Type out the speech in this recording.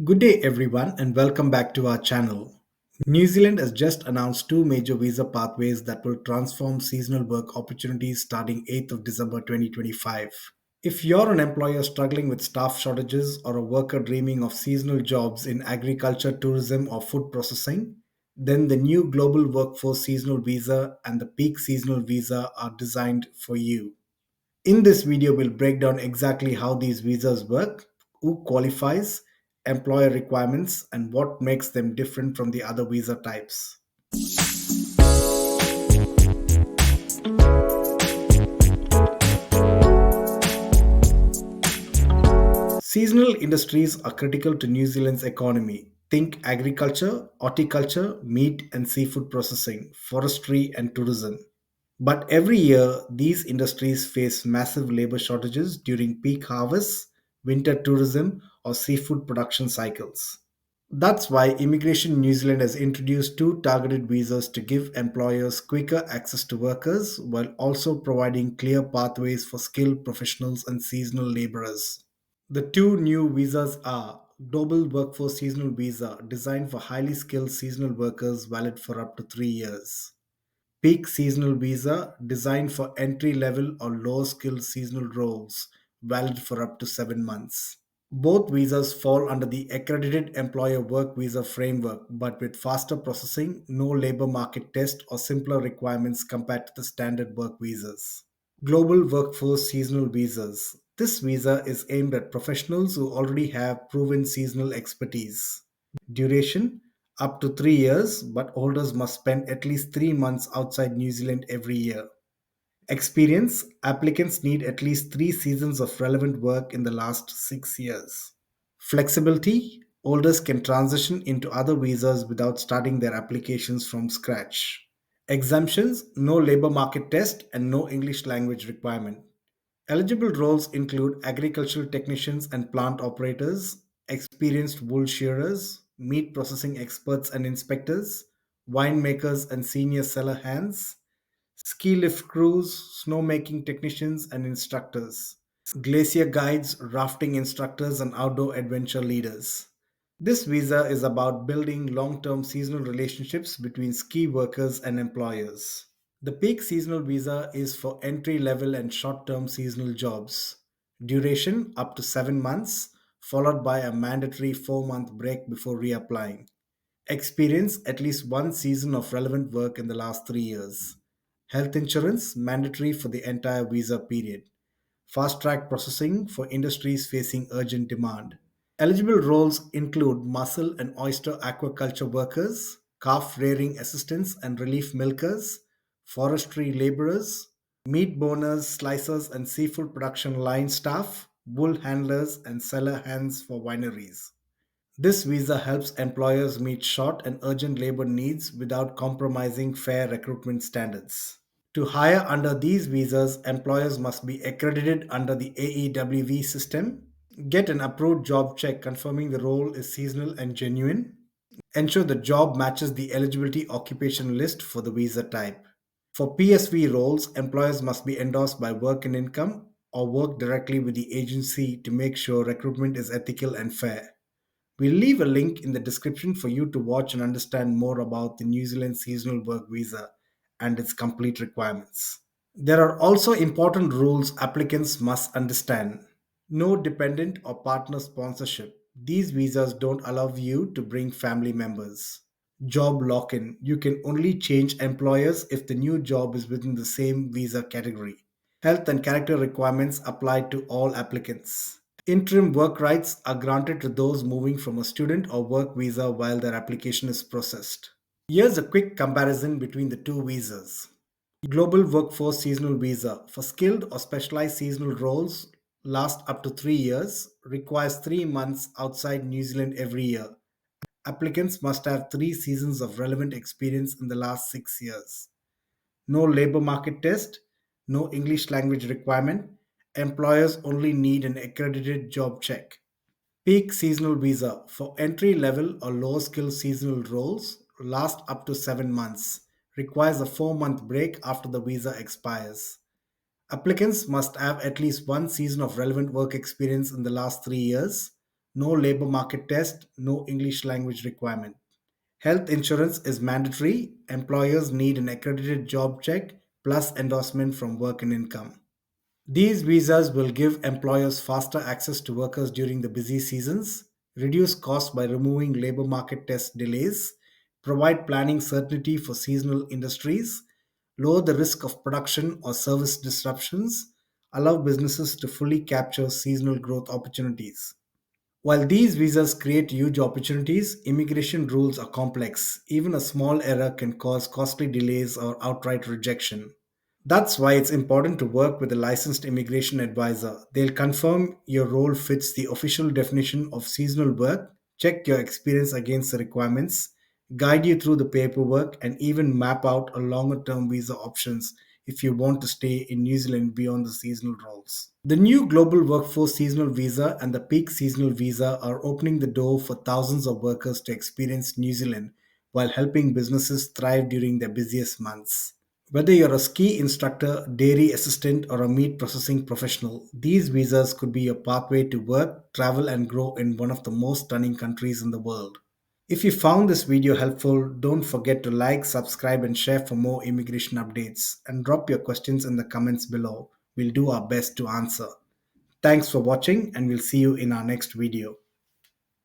Good day, everyone, and welcome back to our channel. New Zealand has just announced two major visa pathways that will transform seasonal work opportunities starting 8th of December 2025. If you're an employer struggling with staff shortages or a worker dreaming of seasonal jobs in agriculture, tourism, or food processing, then the new Global Workforce Seasonal Visa and the Peak Seasonal Visa are designed for you. In this video, we'll break down exactly how these visas work, who qualifies, employer requirements, and what makes them different from the other visa types. Seasonal industries are critical to New Zealand's economy. Think agriculture, horticulture, meat and seafood processing, forestry, and tourism. But every year, these industries face massive labor shortages during peak harvests, winter tourism, or seafood production cycles. That's why Immigration New Zealand has introduced two targeted visas to give employers quicker access to workers while also providing clear pathways for skilled professionals and seasonal laborers. The two new visas are Global Workforce Seasonal Visa, designed for highly skilled seasonal workers valid for up to 3 years. Peak Seasonal Visa, designed for entry level or low skilled seasonal roles, valid for up to 7 months. Both visas fall under the Accredited Employer Work Visa framework, but with faster processing, no labor market test, or simpler requirements compared to the standard work visas. Global Workforce Seasonal Visas. This visa is aimed at professionals who already have proven seasonal expertise. Duration up to 3 years, but holders must spend at least 3 months outside New Zealand every year. Experience applicants need at least 3 seasons of relevant work in the last 6 years. Flexibility holders can transition into other visas without starting their applications from scratch. Exemptions no labor market test and no English language requirement. Eligible roles include agricultural technicians and plant operators, experienced wool shearers, meat processing experts and inspectors, winemakers and senior cellar hands, ski lift crews, snowmaking technicians and instructors, glacier guides, rafting instructors, and outdoor adventure leaders. This visa is about building long term seasonal relationships between ski workers and employers. The peak seasonal visa is for entry level and short term seasonal jobs. Duration up to 7 months, followed by a mandatory 4 month break before reapplying. Experience at least one season of relevant work in the last 3 years. Health insurance mandatory for the entire visa period. Fast track processing for industries facing urgent demand. Eligible roles include mussel and oyster aquaculture workers, calf rearing assistants and relief milkers, forestry laborers, meat boners, slicers and seafood production line staff, wool handlers, and cellar hands for wineries. This visa helps employers meet short and urgent labor needs without compromising fair recruitment standards. To hire under these visas, employers must be accredited under the AEWV system, get an approved job check confirming the role is seasonal and genuine, ensure the job matches the eligibility occupation list for the visa type. For PSV roles, employers must be endorsed by Work and Income or work directly with the agency to make sure recruitment is ethical and fair. We'll leave a link in the description for you to watch and understand more about the New Zealand seasonal work visa and its complete requirements. There are also important rules applicants must understand. No dependent or partner sponsorship. These visas don't allow you to bring family members. Job lock in. You can only change employers if the new job is within the same visa category. Health and character requirements apply to all applicants. Interim work rights are granted to those moving from a student or work visa while their application is processed. Here's a quick comparison between the two visas. Global Workforce Seasonal Visa for skilled or specialized seasonal roles last up to 3 years, requires 3 months outside New Zealand every year. Applicants must have 3 seasons of relevant experience in the last 6 years. No labor market test, no English language requirement. Employers only need an accredited job check. Peak seasonal visa for entry level or low skill seasonal roles last up to 7 months. Requires a 4 month break after the visa expires. Applicants must have at least one season of relevant work experience in the last 3 years. No labor market test, no English language requirement. Health insurance is mandatory. Employers need an accredited job check plus endorsement from work and income. These visas will give employers faster access to workers during the busy seasons, reduce costs by removing labor market test delays, provide planning certainty for seasonal industries, lower the risk of production or service disruptions, allow businesses to fully capture seasonal growth opportunities. While these visas create huge opportunities, immigration rules are complex. Even a small error can cause costly delays or outright rejection. That's why it's important to work with a licensed immigration advisor. They'll confirm your role fits the official definition of seasonal work, check your experience against the requirements, guide you through the paperwork, and even map out a longer term visa options if you want to stay in New Zealand beyond the seasonal roles. The new Global Workforce Seasonal Visa and the Peak Seasonal Visa are opening the door for thousands of workers to experience New Zealand while helping businesses thrive during their busiest months. Whether you're a ski instructor, dairy assistant, or a meat processing professional, these visas could be your pathway to work, travel, and grow in one of the most stunning countries in the world. If you found this video helpful, don't forget to like, subscribe, and share for more immigration updates. And drop your questions in the comments below. We'll do our best to answer. Thanks for watching, and we'll see you in our next video.